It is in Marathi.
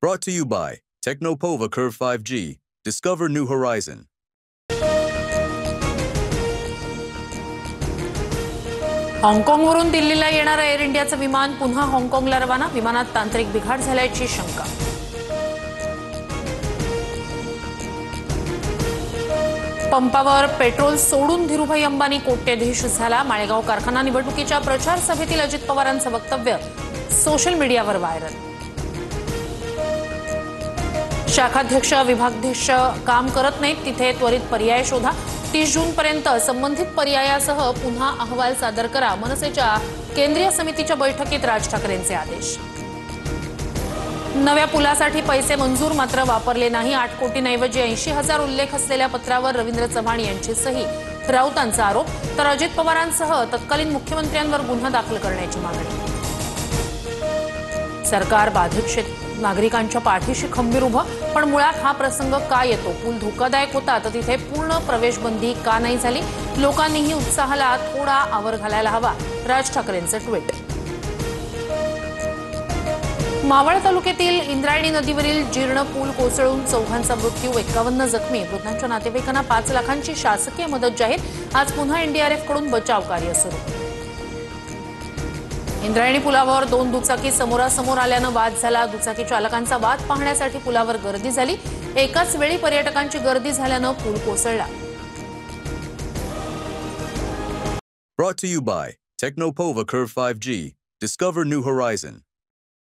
Brought to you by Technopova Curve 5G. Discover new horizon. हाँगकाँगवरून दिल्लीला येणारं एअर इंडियाचं विमान पुन्हा हाँगकाँगला रवाना. विमानात तांत्रिक बिघाड झाल्याची शंका. पंपावर पेट्रोल सोडून धीरूभाई अंबानी कोट्यधीश झाला. माळेगाव कारखाना निवडणुकीच्या प्रचार सभेतील अजित पवारांचं वक्तव्य सोशल मीडियावर व्हायरल. शाखाध्यक्ष विभागाध्यक्ष काम करत नाहीत तिथे त्वरित पर्याय शोधा. 30 जूनपर्यंत संबंधित पर्यायासह पुन्हा अहवाल सादर करा. मनसेच्या केंद्रीय समितीच्या बैठकीत राज ठाकरेंचे आदेश. नव्या पुलासाठी पैसे मंजूर मात्र वापरले नाही. 8 कोटींऐवजी 80,000 उल्लेख असलेल्या पत्रावर रवींद्र चव्हाण यांची सही. राऊतांचा आरोप. तर अजित पवारांसह तत्कालीन मुख्यमंत्र्यांवर गुन्हा दाखल करण्याची मागणी. सरकार बाधित नागरिकांच्या पाठीशी खंबीर उभं. पण मुळात हा प्रसंग का येतो? पूल धोकादायक होता तर तिथे पूर्ण प्रवेशबंदी का नाही झाली? लोकांनीही उत्साहाला थोडा आवर घालायला हवा. राज ठाकरेंचं ट्विट. मावळ तालुक्यातील इंद्रायणी नदीवरील जीर्ण पूल कोसळून 4 मृत्यू, 51 जखमी. मृतांच्या नातेवाईकांना 5 लाखांची शासकीय मदत जाहीर. आज पुन्हा एनडीआरएफ कडून बचाव कार्य सुरू. इंद्रायणी पुलावर 2 दुचाकी समोरासमोर आल्यानं वाद झाला. दुचाकी चालकांचा वाद पाहण्यासाठी पुलावर गर्दी झाली. एकाच वेळी पर्यटकांची गर्दी झाल्यानं पूल कोसळला. Brought to you by Technopova Curve 5G. Discover new horizon.